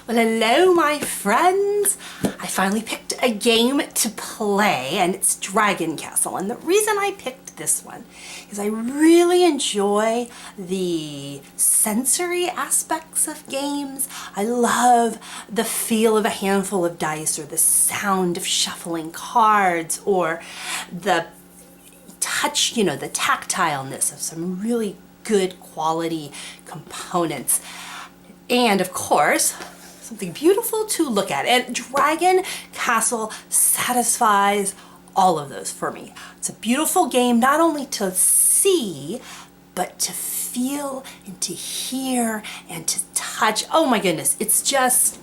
Well, hello, my friends. I finally picked a game to play, and it's Dragon Castle. And the reason I picked this one is I really enjoy the sensory aspects of games. I love the feel of a handful of dice, or the sound of shuffling cards, or the touch, the tactileness of some really good quality components. And of course, something beautiful to look at. And Dragon Castle satisfies all of those for me. It's a beautiful game, not only to see, but to feel and to hear and to touch. Oh my goodness, it's just,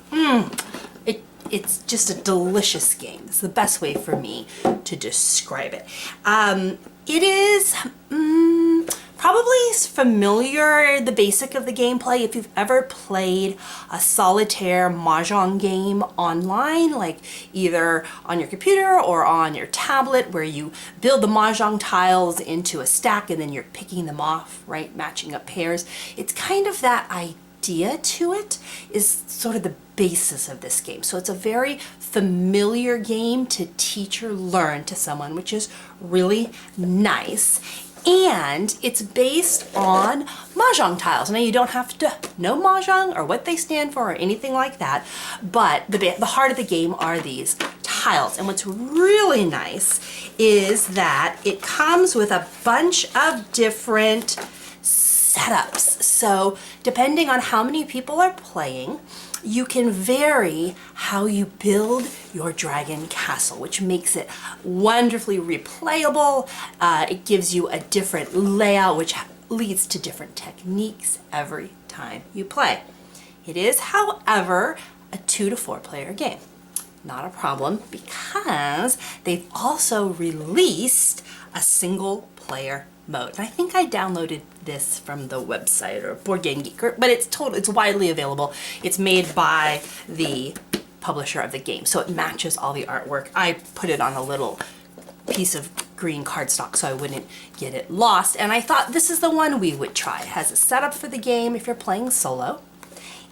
it's just a delicious game. It's the best way for me to describe it. It is probably familiar, the basic of the gameplay, if you've ever played a solitaire mahjong game online, like either on your computer or on your tablet, where you build the mahjong tiles into a stack and then you're picking them off, right, matching up pairs. It's kind of that idea to it is sort of the basis of this game. So it's a very familiar game to teach or learn to someone, which is really nice. And it's based on mahjong tiles. Now, you don't have to know mahjong or what they stand for or anything like that, but the heart of the game are these tiles. And what's really nice is that it comes with a bunch of different setups. So depending on how many people are playing, you can vary how you build your dragon castle, which makes it wonderfully replayable. It gives you a different layout, which leads to different techniques every time you play. It is, however, a 2 to 4 player game. Not a problem, because they've also released a single player mode. And I think I downloaded this from the website or Board Game Geek, but it's widely available. It's made by the publisher of the game, so it matches all the artwork. I put it on a little piece of green cardstock so I wouldn't get it lost, and I thought this is the one we would try. It has a setup for the game if you're playing solo,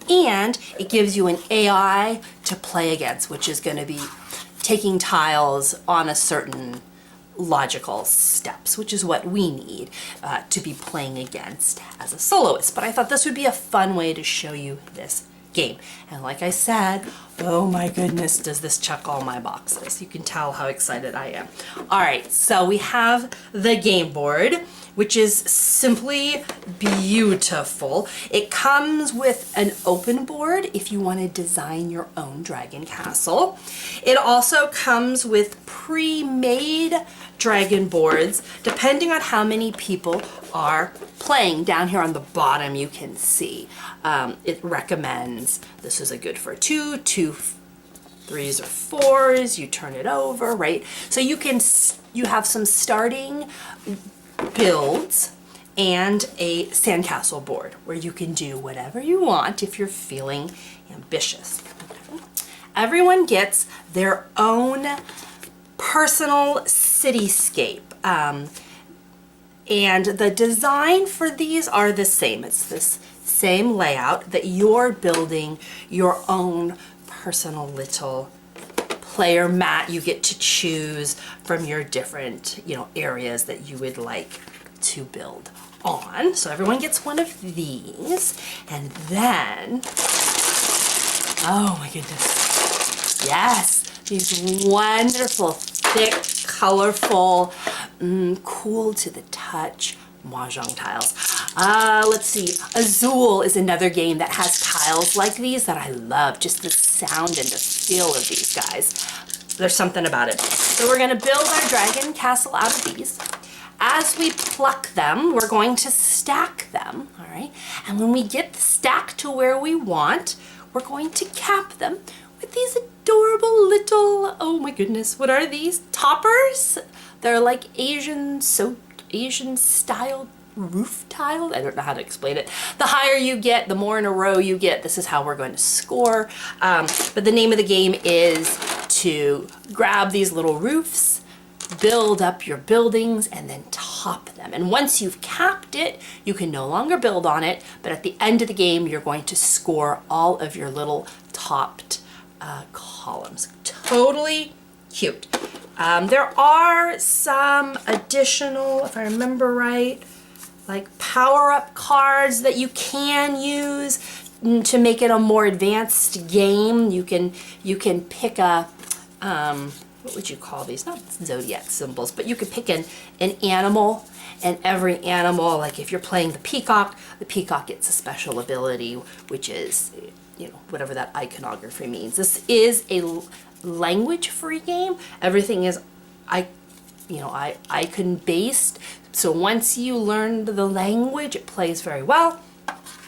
and it gives you an AI to play against, which is going to be taking tiles on a certain logical steps, which is what we need to be playing against as a soloist. But I thought this would be a fun way to show you this game. And like I said, oh my goodness, does this check all my boxes. You can tell how excited I am. All right, so we have the game board, which is simply beautiful. It comes with an open board if you want to design your own dragon castle. It also comes with pre-made dragon boards, depending on how many people are playing. Down here on the bottom you can see it recommends this is a good for 2, 2 3s or 4s. You turn it over, right? So you have some starting builds and a sandcastle board where you can do whatever you want if you're feeling ambitious. Everyone gets their own personal cityscape, and the design for these are the same. It's this same layout that you're building your own personal little player mat. You get to choose from your different, areas that you would like to build on. So everyone gets one of these, and then, oh my goodness, yes, these wonderful, thick, colorful, cool to the touch mahjong tiles. Let's see, Azul is another game that has tiles like these that I love. Just the sound and the feel of these guys. There's something about it. So we're gonna build our dragon castle out of these. As we pluck them, we're going to stack them, all right? And when we get the stack to where we want, we're going to cap them with these adorable little, oh my goodness, what are these? Toppers? They're like Asian style roof tile. I don't know how to explain it. The higher you get, the more in a row you get. This is how we're going to score. But the name of the game is to grab these little roofs, build up your buildings, and then top them. And once you've capped it, you can no longer build on it, but at the end of the game, you're going to score all of your little topped columns. Totally cute. There are some additional, if I remember right, like power-up cards that you can use to make it a more advanced game. You can pick a what would you call these? Not zodiac symbols, but you could pick an animal, and every animal, like if you're playing the peacock gets a special ability, which is, you know, whatever that iconography means. This is a language-free game. Everything is icon based. So once you learn the language, it plays very well.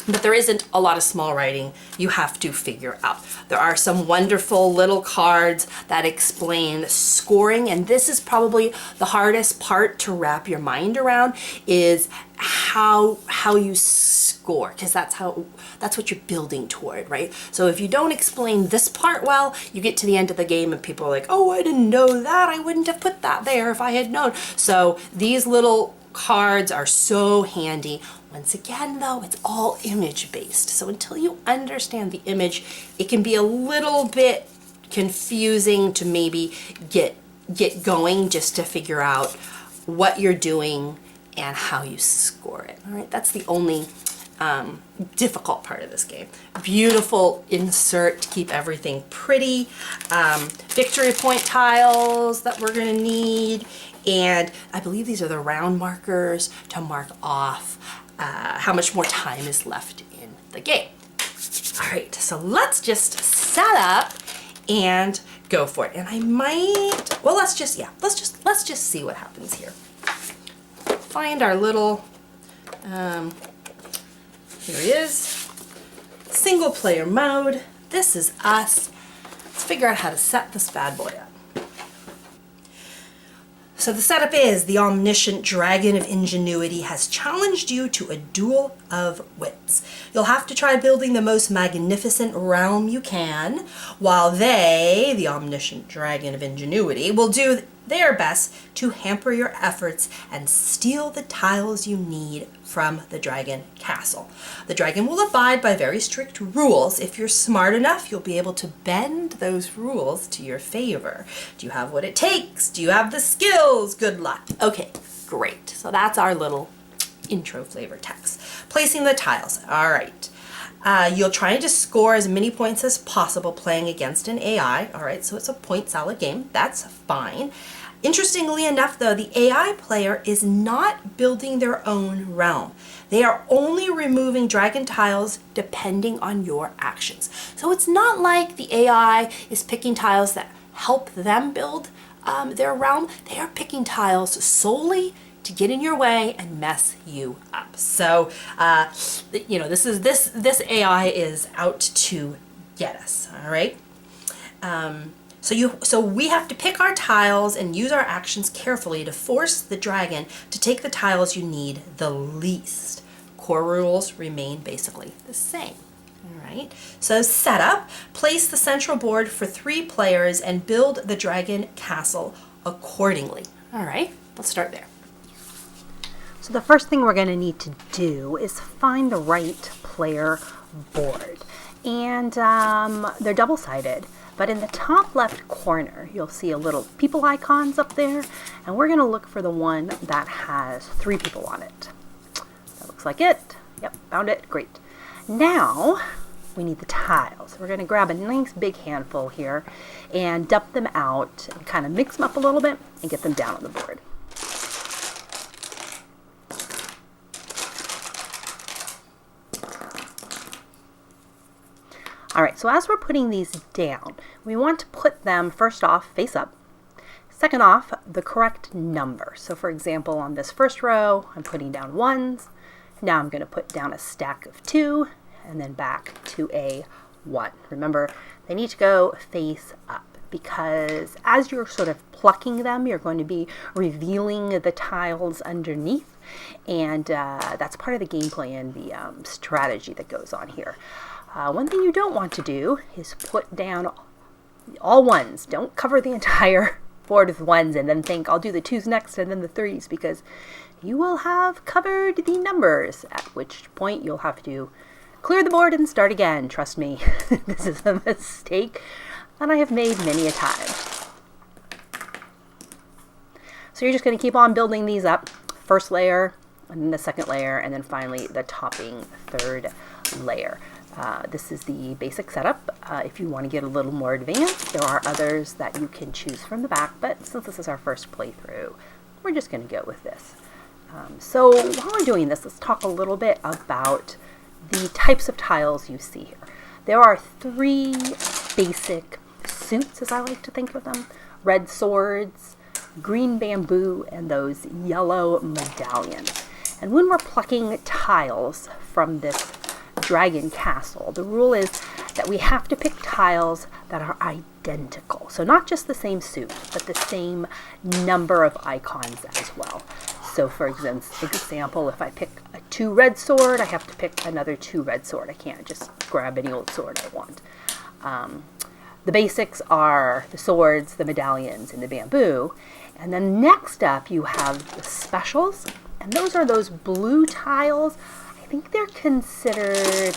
But there isn't a lot of small writing you have to figure out. There are some wonderful little cards that explain scoring, and this is probably the hardest part to wrap your mind around, is how you score, because that's what you're building toward, right? So if you don't explain this part well, you get to the end of the game and people are like, oh, I didn't know that. I wouldn't have put that there if I had known. So these little cards are so handy. Once again, though, it's all image based. So until you understand the image, it can be a little bit confusing to maybe get going, just to figure out what you're doing and how you score it. All right, that's the only difficult part of this game. Beautiful insert to keep everything pretty. Victory point tiles that we're gonna need. And I believe these are the round markers to mark off how much more time is left in the game. All right, so let's just set up and go for it. And I might, well, let's just see what happens here. Find our little, here he is, single player mode. This is us. Let's figure out how to set this bad boy up. So the setup is: the omniscient dragon of ingenuity has challenged you to a duel of wits. You'll have to try building the most magnificent realm you can, while they, the omniscient dragon of ingenuity, will do their best to hamper your efforts and steal the tiles you need from the dragon castle. The dragon will abide by very strict rules. If you're smart enough, you'll be able to bend those rules to your favor. Do you have what it takes? Do you have the skills? Good luck. Okay, great. So that's our little intro flavor text. Placing the tiles. All right. You'll try to score as many points as possible playing against an AI. All right, so it's a point salad game. That's fine. Interestingly enough, though, the AI player is not building their own realm. They are only removing dragon tiles depending on your actions. So it's not like the AI is picking tiles that help them build their realm. They are picking tiles solely to get in your way and mess you up. So, you know, this AI is out to get us. All right. So we have to pick our tiles and use our actions carefully to force the dragon to take the tiles you need the least. Core rules remain basically the same. All right. So setup: place the central board for 3 players and build the dragon castle accordingly. All right. Let's start there. So the first thing we're going to need to do is find the right player board. And they're double-sided. But in the top left corner, you'll see a little people icons up there. And we're going to look for the one that has 3 people on it. That looks like it. Yep, found it. Great. Now, we need the tiles. We're going to grab a nice big handful here and dump them out and kind of mix them up a little bit and get them down on the board. All right, so as we're putting these down, we want to put them first off face up, second off the correct number. So for example, on this first row, I'm putting down 1s. Now I'm going to put down a stack of 2 and then back to a 1. Remember, they need to go face up, because as you're sort of plucking them, you're going to be revealing the tiles underneath, and that's part of the gameplay and the strategy that goes on here. One thing you don't want to do is put down all 1s. Don't cover the entire board with 1s and then think, I'll do the 2s next and then the 3s, because you will have covered the numbers, at which point you'll have to clear the board and start again. Trust me, this is a mistake that I have made many a time. So you're just going to keep on building these up. First layer, and then the second layer, and then finally the topping third layer. This is the basic setup. If you want to get a little more advanced, there are others that you can choose from the back, but since this is our first playthrough, we're just going to go with this. So while we're doing this, let's talk a little bit about the types of tiles you see here. There are 3 basic suits, as I like to think of them: red swords, green bamboo, and those yellow medallions. And when we're plucking tiles from this dragon castle, the rule is that we have to pick tiles that are identical. So not just the same suit, but the same number of icons as well. So for example, if I pick a 2 red sword, I have to pick another 2 red sword. I can't just grab any old sword I want. The basics are the swords, the medallions, and the bamboo. And then next up you have the specials, and those are those blue tiles. I think they're considered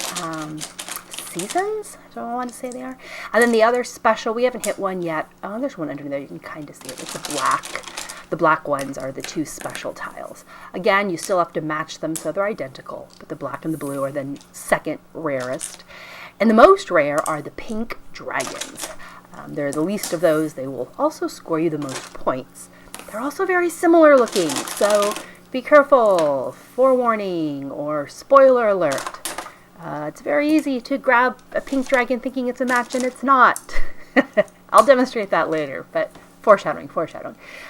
seasons. That's what I want to say they are. And then the other special, we haven't hit one yet. Oh, there's one under there. You can kind of see it. It's a black. The black ones are the 2 special tiles. Again, you still have to match them so they're identical, but the black and the blue are the second rarest. And the most rare are the pink dragons. They're the least of those. They will also score you the most points. They're also very similar looking, so be careful. Forewarning or spoiler alert. It's very easy to grab a pink dragon thinking it's a match and it's not. I'll demonstrate that later, but foreshadowing.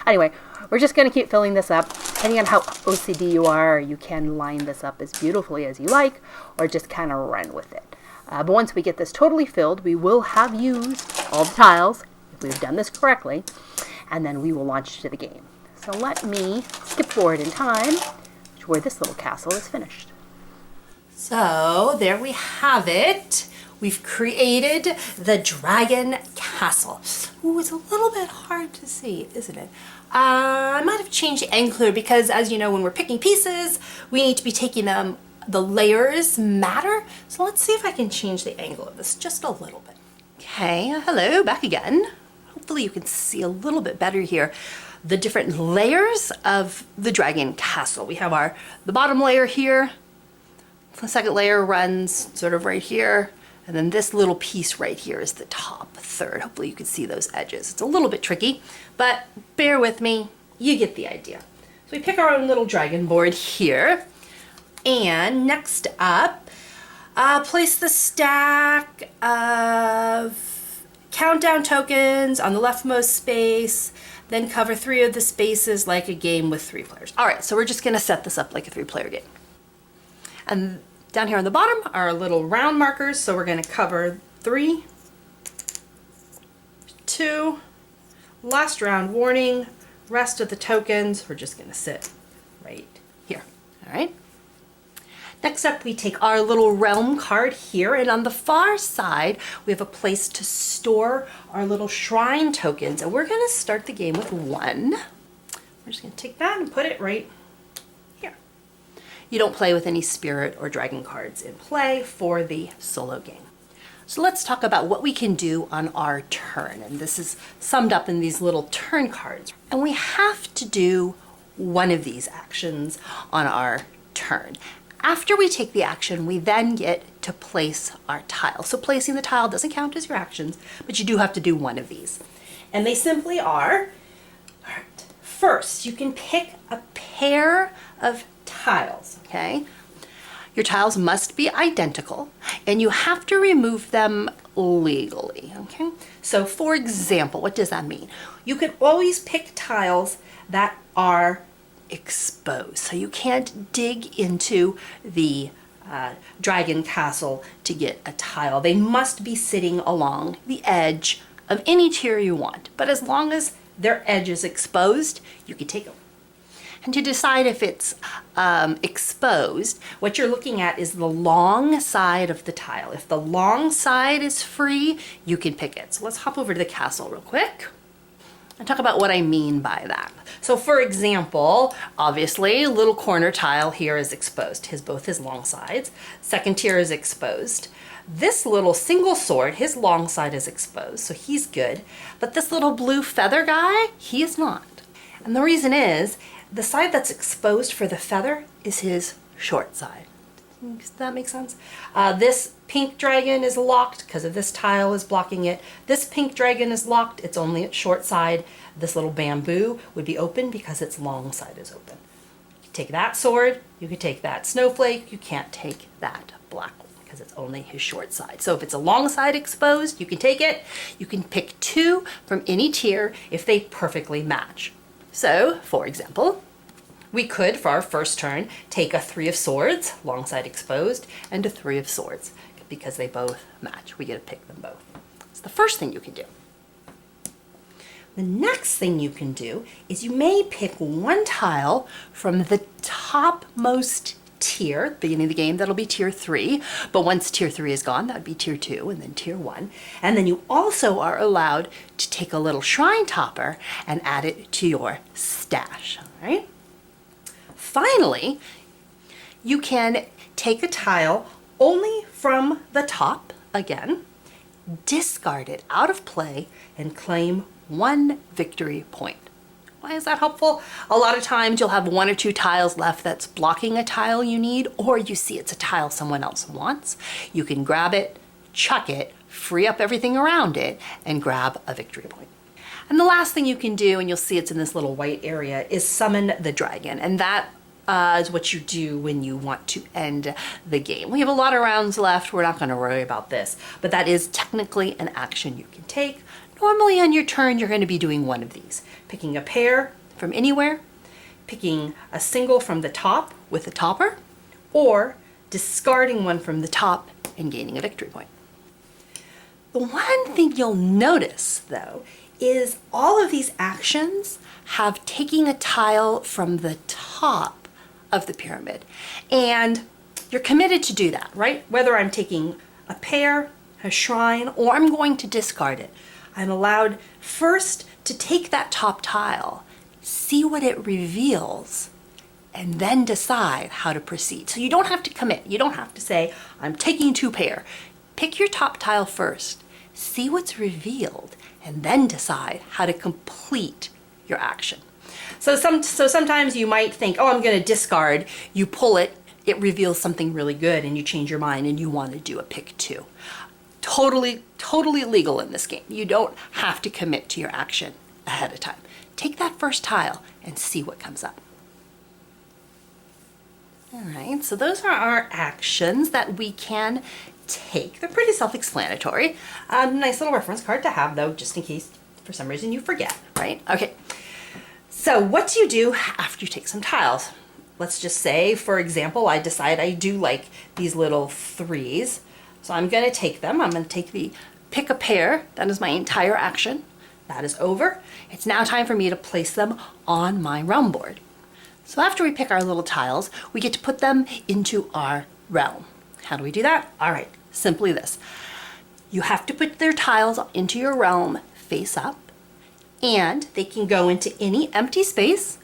Anyway, we're just going to keep filling this up. Depending on how OCD you are, you can line this up as beautifully as you like, or just kind of run with it. But once we get this totally filled, we will have used all the tiles, if we've done this correctly, and then we will launch to the game. So let me skip forward in time to where this little castle is finished. So there we have it. We've created the dragon castle. Ooh, it's a little bit hard to see, isn't it? I might have changed the angle because, as you know, when we're picking pieces, we need to be taking them. The layers matter. So let's see if I can change the angle of this just a little bit. Okay, hello, back again. Hopefully you can see a little bit better here the different layers of the dragon castle. We have the bottom layer here. The second layer runs sort of right here. And then this little piece right here is the top third. Hopefully you can see those edges. It's a little bit tricky, but bear with me. You get the idea. So we pick our own little dragon board here. And next up, place the stack of countdown tokens on the leftmost space, then cover 3 of the spaces like a game with 3 players. All right, so we're just gonna set this up like a 3-player game. And down here on the bottom are little round markers, so we're gonna cover 3, 2, last round warning, rest of the tokens, we're just gonna sit right here, all right? Next up, we take our little realm card here, and on the far side, we have a place to store our little shrine tokens, and we're gonna start the game with 1. We're just gonna take that and put it right here. You don't play with any spirit or dragon cards in play for the solo game. So let's talk about what we can do on our turn, and this is summed up in these little turn cards. And we have to do one of these actions on our turn. After we take the action, we then get to place our tile. So placing the tile doesn't count as your actions, but you do have to do one of these. And they simply are, all right, first, you can pick a pair of tiles, okay? Your tiles must be identical, and you have to remove them legally, okay? So for example, what does that mean? You can always pick tiles that are exposed. So you can't dig into the dragon castle to get a tile. They must be sitting along the edge of any tier you want. But as long as their edge is exposed, you can take them. And to decide if it's exposed, what you're looking at is the long side of the tile. If the long side is free, you can pick it. So let's hop over to the castle real quick. I'll talk about what I mean by that. So for example, obviously, little corner tile here is exposed, both his long sides. Second tier is exposed. This little single sword, his long side is exposed, so he's good. But this little blue feather guy, he is not. And the reason is, the side that's exposed for the feather is his short side. Does that make sense? This pink dragon is locked because of this tile is blocking it. This pink dragon is locked, it's only its short side. This little bamboo would be open because its long side is open. You could take that sword, you could take that snowflake, you can't take that black one because it's only his short side. So if it's a long side exposed, you can take it. You can pick 2 from any tier if they perfectly match. So, for example, we could, for our first turn, take a 3 of swords, long side exposed, and a 3 of swords, because they both match. We get to pick them both. It's the first thing you can do. The next thing you can do is you may pick 1 tile from the topmost tier, at the beginning of the game, that'll be tier 3, but once tier 3 is gone, that'd be tier 2 and then tier 1. And then you also are allowed to take a little shrine topper and add it to your stash, all right? Finally, you can take a tile only from the top again, discard it out of play, and claim 1 victory point. Why is that helpful? A lot of times you'll have 1 or 2 tiles left that's blocking a tile you need, or you see it's a tile someone else wants. You can grab it, chuck it, free up everything around it, and grab a victory point. And the last thing you can do, and you'll see it's in this little white area, is summon the dragon. And that is what you do when you want to end the game. We have a lot of rounds left. We're not going to worry about this, but that is technically an action you can take. Normally on your turn, you're going to be doing one of these. Picking a pair from anywhere, picking a single from the top with a topper, or discarding 1 from the top and gaining a victory point. The one thing you'll notice, though, is all of these actions have taking a tile from the top of the pyramid. And you're committed to do that, right? Whether I'm taking a pair, a shrine, or I'm going to discard it. I'm allowed first to take that top tile, see what it reveals, and then decide how to proceed. So you don't have to commit. You don't have to say, I'm taking 2 pair. Pick your top tile first, see what's revealed, and then decide how to complete your action. So sometimes you might think, oh, I'm going to discard. You pull it, it reveals something really good, and you change your mind and you want to do a pick 2. Totally legal in this game. You don't have to commit to your action ahead of time. Take that first tile and see what comes up. All right, so those are our actions that we can take. They're pretty self-explanatory. Nice little reference card to have, though, just in case for some reason you forget, right? Okay, so what do you do after you take some tiles? Let's just say, for example, I decide I do like these little 3s. So I'm going to take them. I'm going to take the pick a pair. That is my entire action. That is over. It's now time for me to place them on my realm board. So after we pick our little tiles, we get to put them into our realm. How do we do that? All right, simply this. You have to put their tiles into your realm face up, and they can go into any empty space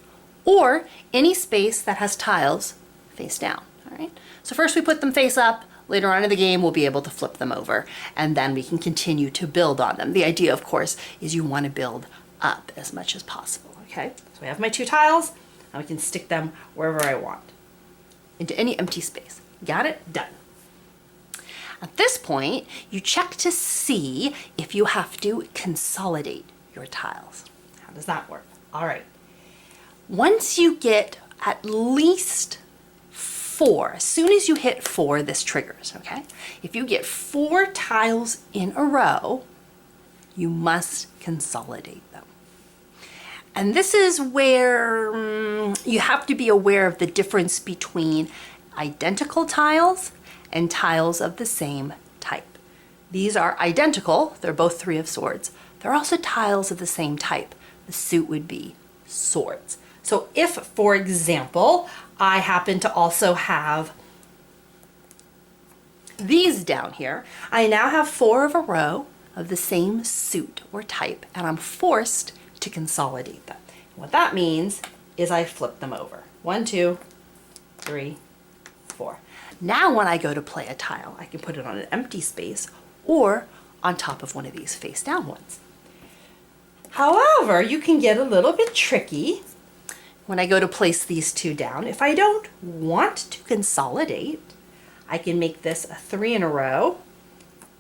or any space that has tiles face down. All right. So first we put them face up. Later on in the game, we'll be able to flip them over, and then we can continue to build on them. The idea, of course, is you want to build up as much as possible, okay? So I have my 2 tiles, and we can stick them wherever I want, into any empty space. Got it? Done. At this point, you check to see if you have to consolidate your tiles. How does that work? All right. Once you get at least 4, as soon as you hit 4, this triggers, okay? If you get 4 tiles in a row, you must consolidate them. And this is where you have to be aware of the difference between identical tiles and tiles of the same type. These are identical, they're both 3 of swords. They're also tiles of the same type. The suit would be swords. So if, for example, I happen to also have these down here, I now have 4 of a row of the same suit or type, and I'm forced to consolidate them. What that means is I flip them over. 1, 2, 3, 4. Now when I go to play a tile, I can put it on an empty space or on top of one of these face down ones. However, you can get a little bit tricky when I go to place these two down. If I don't want to consolidate, I can make this a 3 in a row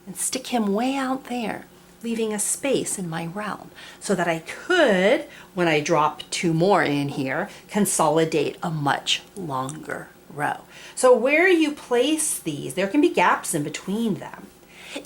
and stick him way out there, leaving a space in my realm so that I could, when I drop 2 more in here, consolidate a much longer row. So where you place these, there can be gaps in between them.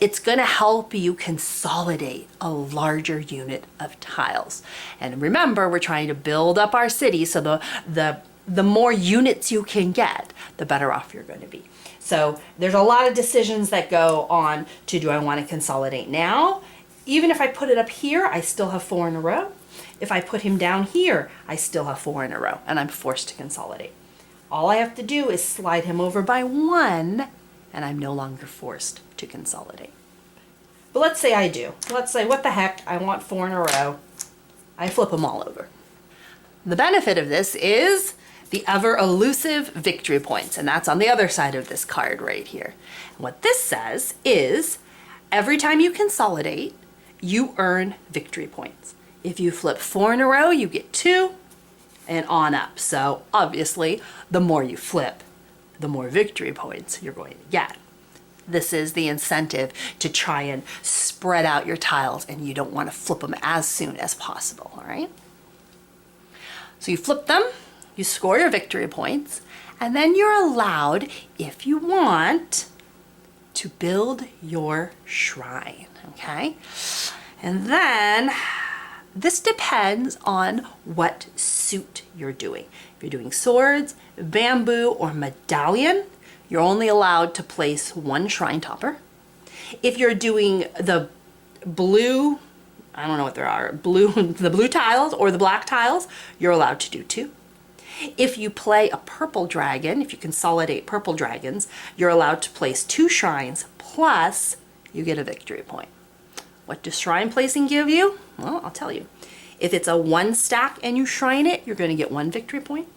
It's going to help you consolidate a larger unit of tiles. And remember, we're trying to build up our city, so the more units you can get, the better off you're going to be. So there's a lot of decisions that go on to, do I want to consolidate now? Even if I put it up here, I still have 4 in a row. If I put him down here, I still have 4 in a row, and I'm forced to consolidate. All I have to do is slide him over by 1, and I'm no longer forced to consolidate. But let's say I do. Let's say, what the heck, I want 4 in a row. I flip them all over. The benefit of this is the ever elusive victory points, and that's on the other side of this card right here. And what this says is, every time you consolidate, you earn victory points. If you flip 4 in a row, you get 2, and on up. So obviously, the more you flip, the more victory points you're going to get. This is the incentive to try and spread out your tiles, and you don't want to flip them as soon as possible, all right? So you flip them, you score your victory points, and then you're allowed, if you want, to build your shrine, okay? And then this depends on what suit you're doing. If you're doing swords, bamboo, or medallion, you're only allowed to place 1 shrine topper. If you're doing the blue, I don't know what there are, the blue tiles or the black tiles, you're allowed to do 2. If you play a purple dragon, if you consolidate purple dragons, you're allowed to place 2 shrines, plus you get a victory point. What does shrine placing give you? Well, I'll tell you. If it's a 1 stack and you shrine it, you're going to get 1 victory point.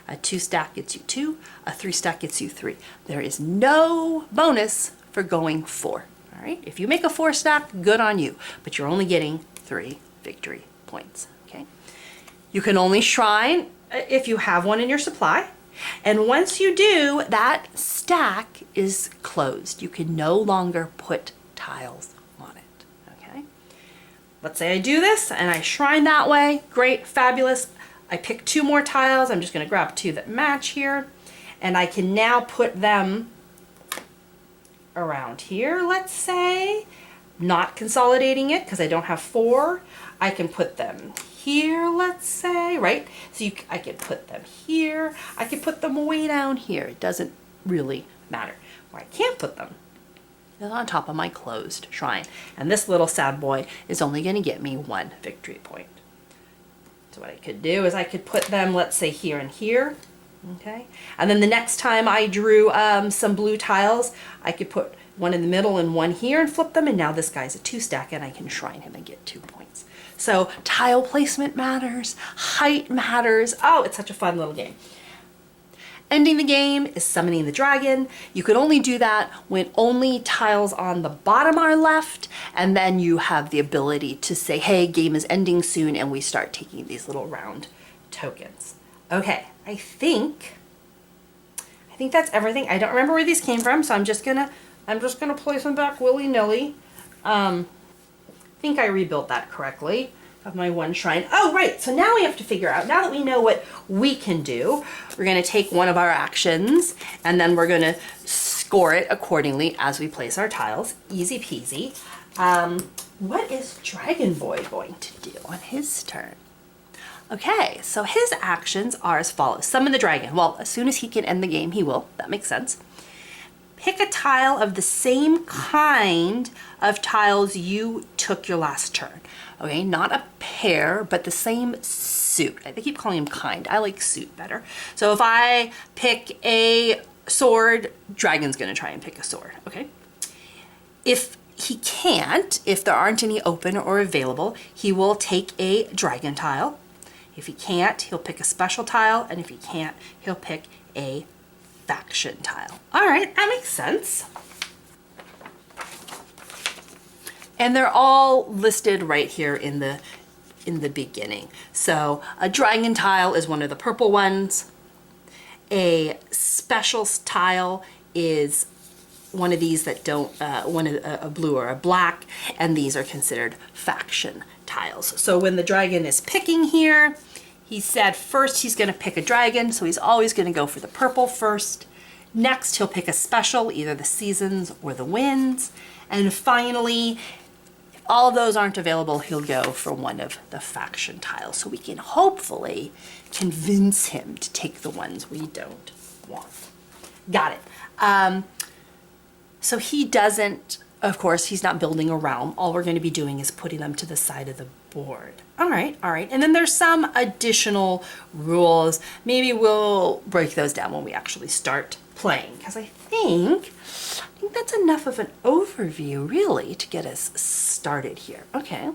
A 2 stack gets you 2. A 3 stack gets you 3. There is no bonus for going 4. All right. If you make a 4 stack, good on you, but you're only getting 3 victory points. Okay. You can only shrine if you have one in your supply. And once you do, that stack is closed. You can no longer put tiles on it. Okay. Let's say I do this and I shrine that way. Great, fabulous. I pick 2 more tiles. I'm just going to grab 2 that match here. And I can now put them around here, let's say. Not consolidating it because I don't have 4. I can put them here, let's say, right? So I could put them here. I could put them way down here. It doesn't really matter. Where I can't put them is on top of my closed shrine. And this little sad boy is only going to get me 1 victory point. So what I could do is I could put them, let's say, here and here. Okay. And then the next time I drew some blue tiles, I could put 1 in the middle and 1 here and flip them. And now this guy's a 2 stack and I can shrine him and get 2 points. So tile placement matters, height matters. Oh, it's such a fun little game. Ending the game is summoning the dragon. You can only do that when only tiles on the bottom are left, and then you have the ability to say, hey, game is ending soon, and we start taking these little round tokens. Okay, I think that's everything. I don't remember where these came from, so I'm just gonna place them back willy-nilly. I think I rebuilt that correctly of my 1 shrine. Oh, right. So now we have to figure out, now that we know what we can do, we're going to take one of our actions and then we're going to score it accordingly as we place our tiles. Easy peasy. What is Dragon Boy going to do on his turn? Okay, so his actions are as follows. Summon the dragon. Well, as soon as he can end the game, he will. That makes sense. Pick a tile of the same kind of tiles you took your last turn. Okay, not a pair, but the same suit. They keep calling him kind. I like suit better. So if I pick a sword, dragon's gonna try and pick a sword, okay? If he can't, if there aren't any open or available, he will take a dragon tile. If he can't, he'll pick a special tile, and if he can't, he'll pick a faction tile. All right, that makes sense. And they're all listed right here in the beginning. So a dragon tile is one of the purple ones. A special tile is one of these that don't, a blue or a black, and these are considered faction tiles. So when the dragon is picking here, he said first he's going to pick a dragon, so he's always going to go for the purple first. Next, he'll pick a special, either the seasons or the winds. And finally, if all of those aren't available, he'll go for one of the faction tiles. So we can hopefully convince him to take the ones we don't want. Got it. So he doesn't, of course, he's not building a realm. All we're going to be doing is putting them to the side of the board. All right, all right. And then there's some additional rules. Maybe we'll break those down when we actually start playing, because I think that's enough of an overview, really, to get us started here. Okay.